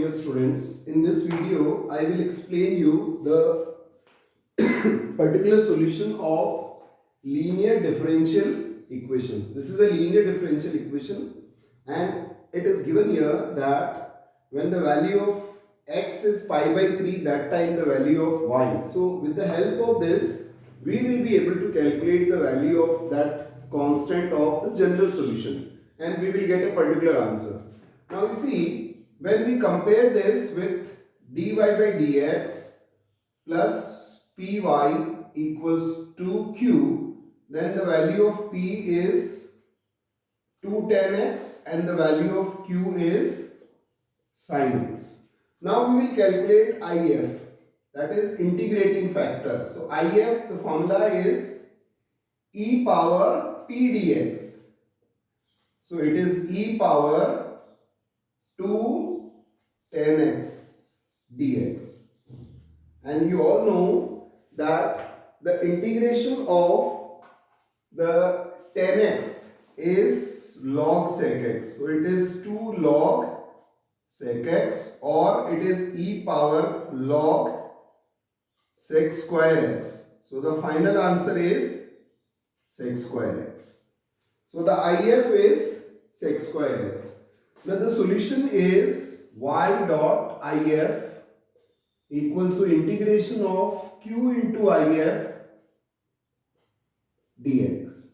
dear students, in this video I will explain you the particular solution of linear differential equations. This is a linear differential equation and it is given here that when the value of x is pi by 3, that time the value of y. So with the help of this we will be able to calculate the value of that constant of the general solution and we will get a particular answer. Now you see, when we compare this with dy by dx plus py equals to q, then the value of p is 2 tan x and the value of q is sin x. Now we will calculate if, that is integrating factor. So if, the formula is e power p dx. So it is e power 2 tan x dx, and you all know that the integration of the tan x is log sec x. So it is 2 log sec x, or it is e power log sec square x. So the final answer is sec square x. So the if is sec square x. Now the solution is y dot if equals to integration of q into if dx.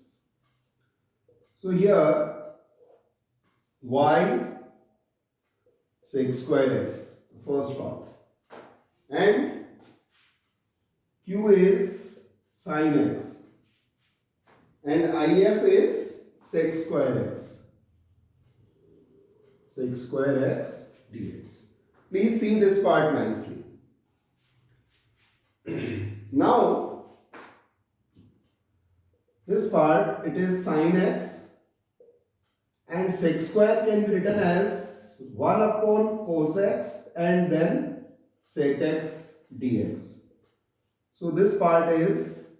So here y sec square x, the first part, and q is sin x and if is sec square x. Sec square x dx. Please see this part nicely. Now, this part, it is sin x and sec square can be written as 1 upon cos x and then sec x dx. So this part is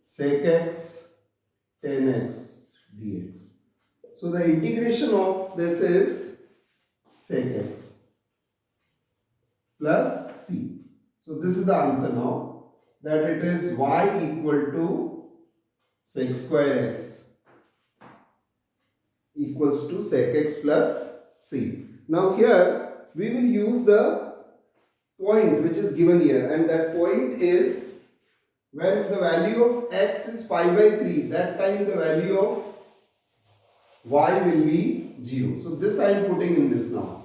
sec x tan x dx. So the integration of this is sec x plus c. So this is the answer now, that it is y equal to sec square x equals to sec x plus c. Now here we will use the point which is given here, and that point is when the value of x is pi by 3, that time the value of y will be 0. So this I am putting in this now.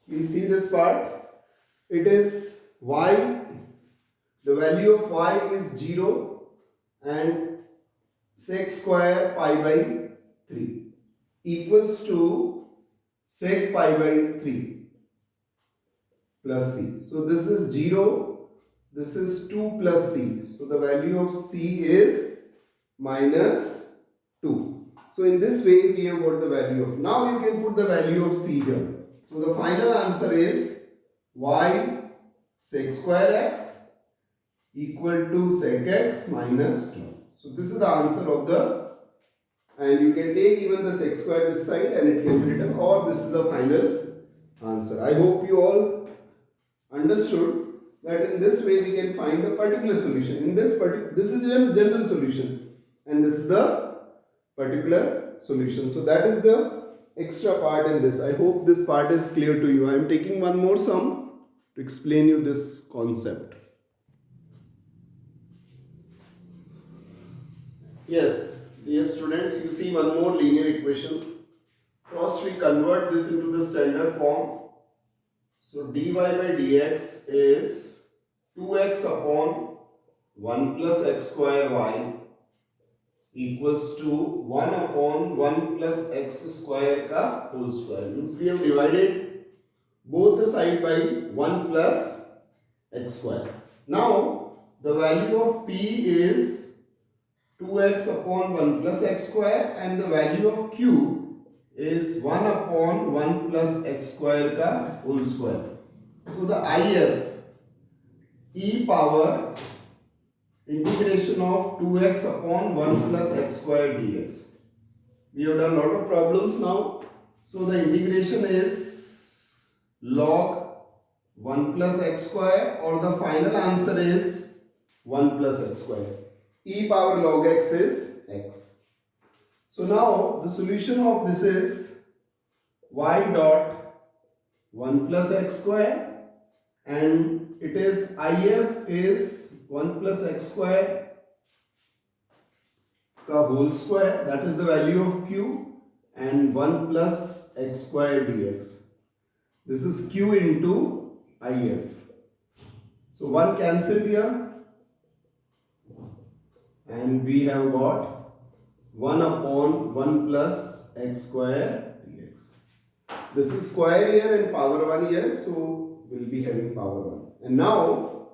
Please see this part. It is y, the value of y is 0 and sec square pi by 3 equals to sec pi by 3 plus c. So this is 0, this is 2 plus c. So the value of c is minus 2. So in this way we have got the value of, now you can put the value of c here. So the final answer is y sec square x equal to sec x minus 2. So this is the answer of the, and you can take even the sec square this side and it can be written, or this is the final answer. I hope you all understood that in this way we can find the particular solution. In this is a general solution and this is the particular solution. So that is the extra part in this. I hope this part is clear to you. I am taking one more sum to explain you this concept. Yes, dear students, you see one more linear equation. First we convert this into the standard form. So dy by dx is 2x upon 1 plus x square y equals to 1 upon 1 plus x square ka whole square. Means we have divided both the side by 1 plus x square. Now the value of p is 2x upon 1 plus x square and the value of q is 1 upon 1 plus x square ka whole square. So the if e power integration of 2x upon 1 plus x square dx. We have done a lot of problems now. So the integration is log 1 plus x square, or the final answer is 1 plus x square. E power log x is x. So now the solution of this is y dot 1 plus x square, and it is if is 1 plus x square ka whole square, that is the value of q, and 1 plus x square dx. This is q into if. So 1 cancelled here, and we have got 1 upon 1 plus x square dx. This is square here and power 1 here, so we'll be having power 1. And now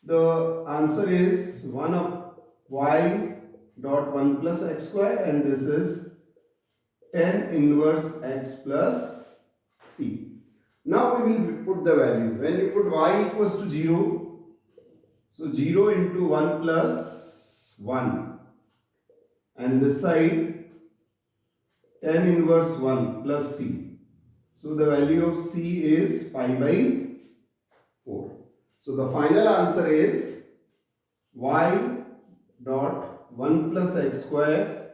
the answer is 1 up y dot 1 plus x square, and this is tan inverse x plus c. Now we will put the value. When you put y equals to 0, so 0 into 1 plus 1, and this side tan inverse 1 plus c. So the value of c is pi by 4. So the final answer is y dot 1 plus x square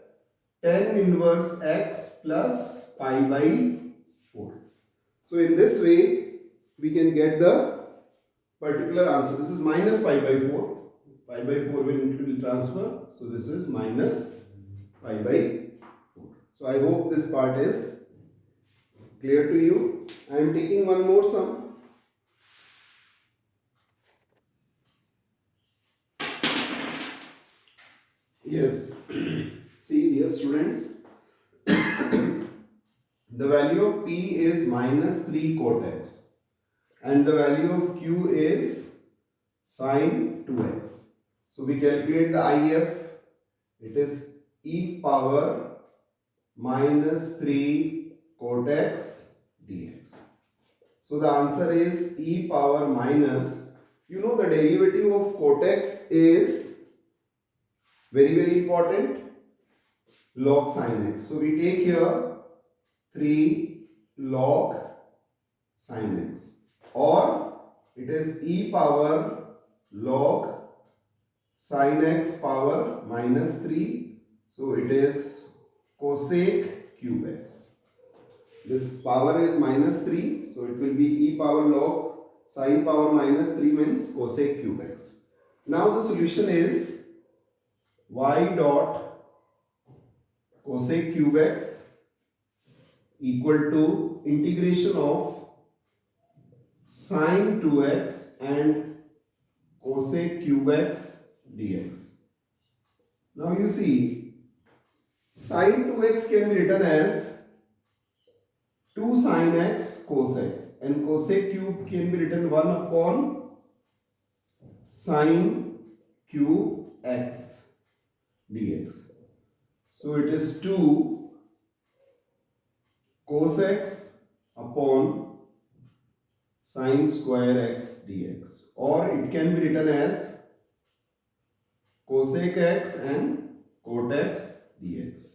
tan inverse x plus pi by 4. So in this way we can get the particular answer. This is minus pi by 4. Pi by 4 will transfer. So this is minus pi by 4. So I hope this part is clear to you. I am taking one more sum. Yes. See, dear students, the value of p is minus 3 cot x, and the value of q is sine 2x. So we calculate the if. It is e power minus 3 cot x dx. So the answer is e power minus, you know, the derivative of cot x is very important, log sin x. So we take here 3 log sin x, or it is e power log sin x power minus 3. So it is cosec cube x. This power is minus 3, so it will be e power log sin power minus 3 means cosec cube x. Now the solution is y dot cosec cube x equal to integration of sin 2x and cosec cube x dx. Now you see, sin 2x can be written as 2 sin x cos x, and cosec cube can be written 1 upon sin cube x dx. So it is 2 cos x upon sin square x dx, or it can be written as cosec x and cot x dx.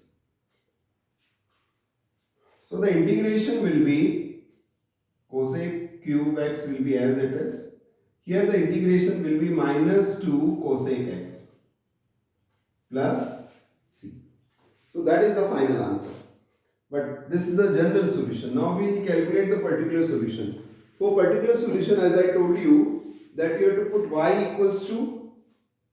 So the integration will be cosec cube x will be as it is. Here the integration will be minus 2 cosec x plus c. So that is the final answer. But this is the general solution. Now we will calculate the particular solution. For particular solution, as I told you, that you have to put y equals to,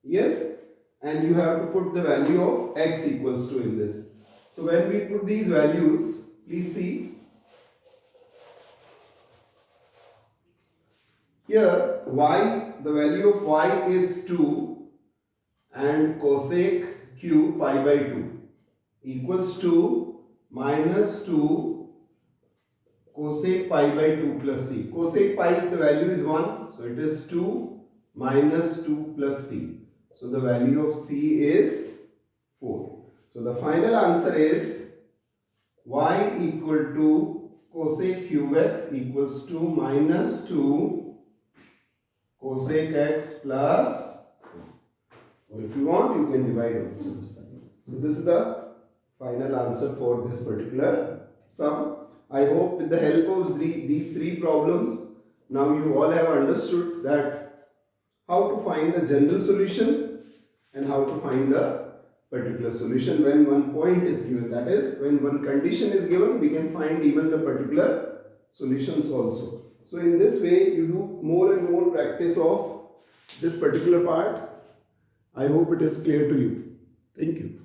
yes, and you have to put the value of x equals to in this. So when we put these values, please see. Here y, the value of y is 2 and cosec cube pi by 2 equals to minus 2 cosec pi by 2 plus c. Cosec pi, the value is 1, so it is 2 minus 2 plus c. So the value of c is 4. So the final answer is y equal to cosec cube x equals to minus 2 cosec x plus 4. Or if you want, you can divide also this side. So this is the final answer for this particular sum. I hope with the help of these three problems, now you all have understood that how to find the general solution and how to find the particular solution when one point is given. That is, when one condition is given, we can find even the particular solutions also. So in this way, you do more and more practice of this particular part. I hope it is clear to you. Thank you.